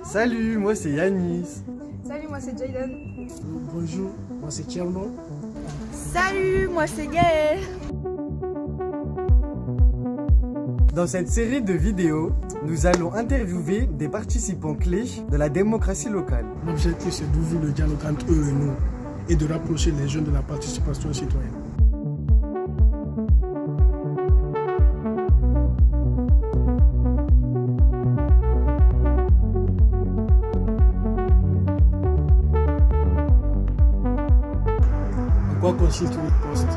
Salut, moi c'est Yanis. Salut, moi c'est Jayden. Bonjour, moi c'est Tierno. Salut, moi c'est Gaël. Dans cette série de vidéos, nous allons interviewer des participants clés de la démocratie locale. L'objectif c'est d'ouvrir le dialogue entre eux et nous et de rapprocher les jeunes de la participation citoyenne. En quoi consiste votre poste?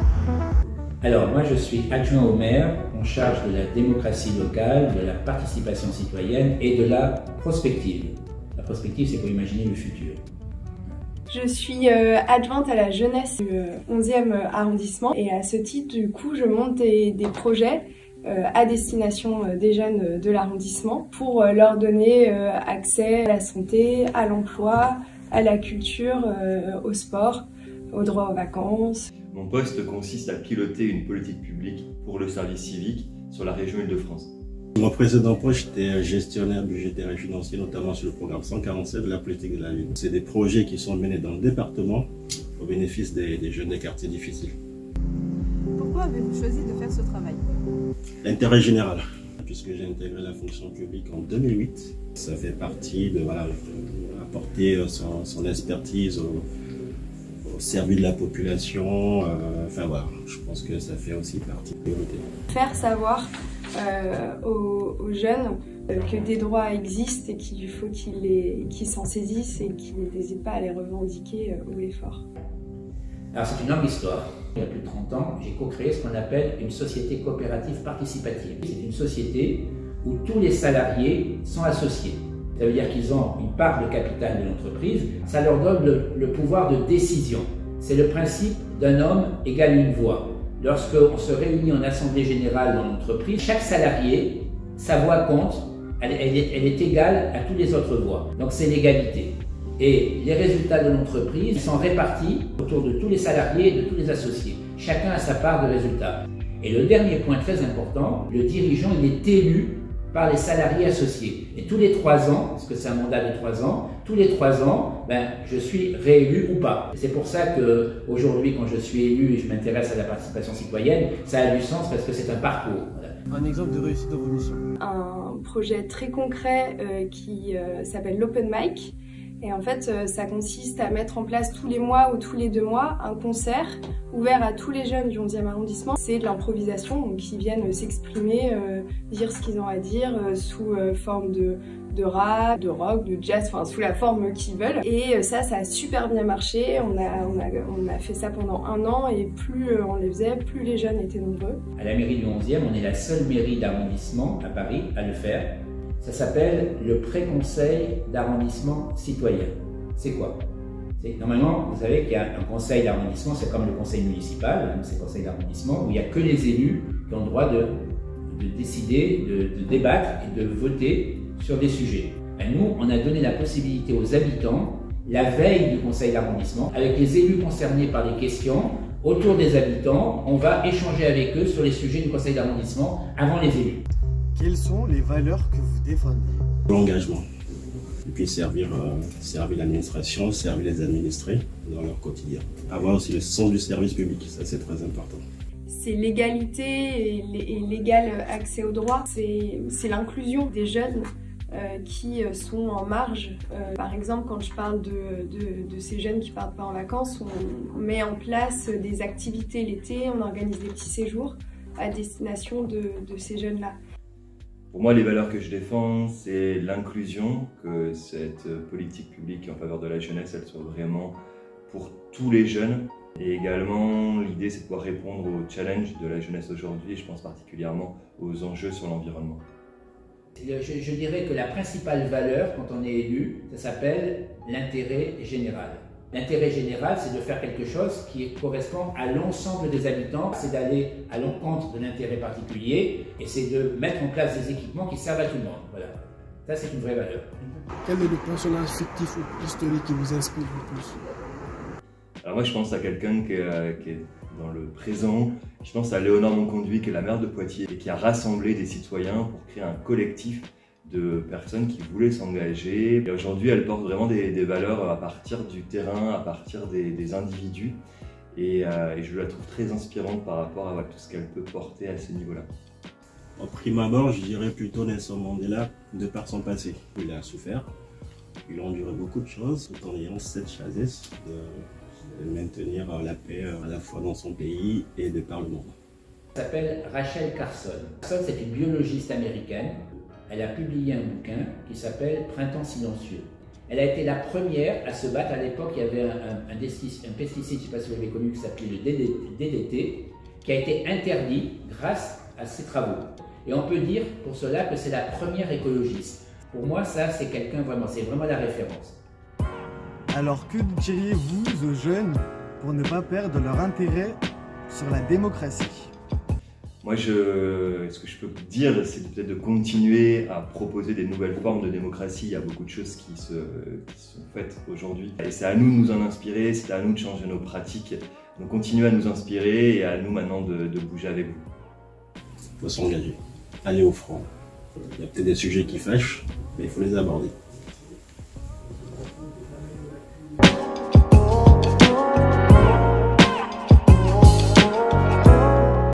Alors, moi, je suis adjoint au maire en charge de la démocratie locale, de la participation citoyenne et de la prospective. La prospective, c'est pour imaginer le futur. Je suis adjointe à la jeunesse du 11e arrondissement et à ce titre, du coup, je monte des projets à destination des jeunes de l'arrondissement pour leur donner accès à la santé, à l'emploi, à la culture, au sport, au droit aux vacances. Mon poste consiste à piloter une politique publique pour le service civique sur la région Île-de-France. Mon précédent poste, j'étais gestionnaire budgétaire et financier, notamment sur le programme 147 de la politique de la ville. C'est des projets qui sont menés dans le département au bénéfice des jeunes des quartiers difficiles. Pourquoi avez-vous choisi de faire ce travail? L'intérêt général, puisque j'ai intégré la fonction publique en 2008. Ça fait partie de apporter son expertise au service de la population, je pense que ça fait aussi partie de la priorité. Faire savoir aux jeunes que des droits existent et qu'il faut qu'ils s'en saisissent et qu'ils n'hésitent pas à les revendiquer haut et fort. Alors, c'est une longue histoire. Il y a plus de 30 ans, j'ai co-créé ce qu'on appelle une société coopérative participative. C'est une société où tous les salariés sont associés. Ça veut dire qu'ils ont une part de capital de l'entreprise, ça leur donne le pouvoir de décision. C'est le principe d'un homme égale une voix. Lorsqu'on se réunit en assemblée générale dans l'entreprise, chaque salarié, sa voix compte, elle est égale à toutes les autres voix. Donc c'est l'égalité. Et les résultats de l'entreprise sont répartis autour de tous les salariés et de tous les associés. Chacun a sa part de résultats. Et le dernier point très important, le dirigeant il est élu par les salariés associés. Et tous les 3 ans, parce que c'est un mandat de 3 ans, tous les 3 ans, je suis réélu ou pas. C'est pour ça qu'aujourd'hui, quand je suis élu et je m'intéresse à la participation citoyenne, ça a du sens parce que c'est un parcours. Voilà. Un exemple de réussite dans vos missions. Un projet très concret qui s'appelle l'Open Mic. Et en fait, ça consiste à mettre en place tous les mois ou tous les 2 mois un concert ouvert à tous les jeunes du 11e arrondissement. C'est de l'improvisation, donc ils viennent s'exprimer, dire ce qu'ils ont à dire sous forme de rap, de rock, de jazz, enfin sous la forme qu'ils veulent. Et ça a super bien marché. On a fait ça pendant 1 an et plus on les faisait, plus les jeunes étaient nombreux. À la mairie du 11e, on est la seule mairie d'arrondissement à Paris à le faire. Ça s'appelle le pré-conseil d'arrondissement citoyen. C'est quoi? Normalement, vous savez qu'il y a un conseil d'arrondissement, c'est comme le conseil municipal, c'est le conseil d'arrondissement, où il n'y a que les élus qui ont le droit de décider, de débattre et de voter sur des sujets. Et nous, on a donné la possibilité aux habitants, la veille du conseil d'arrondissement, avec les élus concernés par les questions, autour des habitants, on va échanger avec eux sur les sujets du conseil d'arrondissement avant les élus. Quelles sont les valeurs que vous défendez? L'engagement. Et puis servir l'administration, servir les administrés dans leur quotidien. Avoir aussi le sens du service public, ça c'est très important. C'est l'égalité et l'égal accès aux droits. C'est l'inclusion des jeunes qui sont en marge. Par exemple, quand je parle de ces jeunes qui partent pas en vacances, on met en place des activités l'été, on organise des petits séjours à destination de ces jeunes-là. Pour moi, les valeurs que je défends, c'est l'inclusion, que cette politique publique en faveur de la jeunesse, elle soit vraiment pour tous les jeunes. Et également, l'idée, c'est de pouvoir répondre aux challenges de la jeunesse aujourd'hui, et je pense particulièrement aux enjeux sur l'environnement. Je dirais que la principale valeur, quand on est élu, ça s'appelle l'intérêt général. L'intérêt général, c'est de faire quelque chose qui correspond à l'ensemble des habitants, c'est d'aller à l'encontre de l'intérêt particulier et c'est de mettre en place des équipements qui servent à tout le monde. Voilà. Ça, c'est une vraie valeur. Quel est le personnage fictif ou historique qui vous inspire le plus? Alors moi, je pense à quelqu'un qui est dans le présent. Je pense à Léonore Monconduit, qui est la maire de Poitiers, et qui a rassemblé des citoyens pour créer un collectif de personnes qui voulaient s'engager. Et aujourd'hui, elle porte vraiment des valeurs à partir du terrain, à partir des individus. Et je la trouve très inspirante par rapport à tout ce qu'elle peut porter à ce niveau-là. En prime abord, je dirais plutôt Nelson Mandela, de par son passé. Il a souffert, il a enduré beaucoup de choses, tout en ayant cette sagesse de maintenir la paix à la fois dans son pays et de par le monde. Elle s'appelle Rachel Carson. Carson, c'est une biologiste américaine. Elle a publié un bouquin qui s'appelle Printemps silencieux. Elle a été la première à se battre. À l'époque, il y avait un pesticide, je ne sais pas si vous l'avez connu, qui s'appelait le DDT, qui a été interdit grâce à ses travaux. Et on peut dire pour cela que c'est la première écologiste. Pour moi, ça, c'est quelqu'un vraiment, c'est vraiment la référence. Alors que diriez-vous aux jeunes pour ne pas perdre leur intérêt sur la démocratie? Moi, ce que je peux dire, c'est peut-être de continuer à proposer des nouvelles formes de démocratie. Il y a beaucoup de choses qui sont faites aujourd'hui. Et c'est à nous de nous en inspirer, c'est à nous de changer nos pratiques. Donc continuez à nous inspirer et à nous maintenant de bouger avec vous. Il faut s'engager, aller au front. Il y a peut-être des sujets qui fâchent, mais il faut les aborder.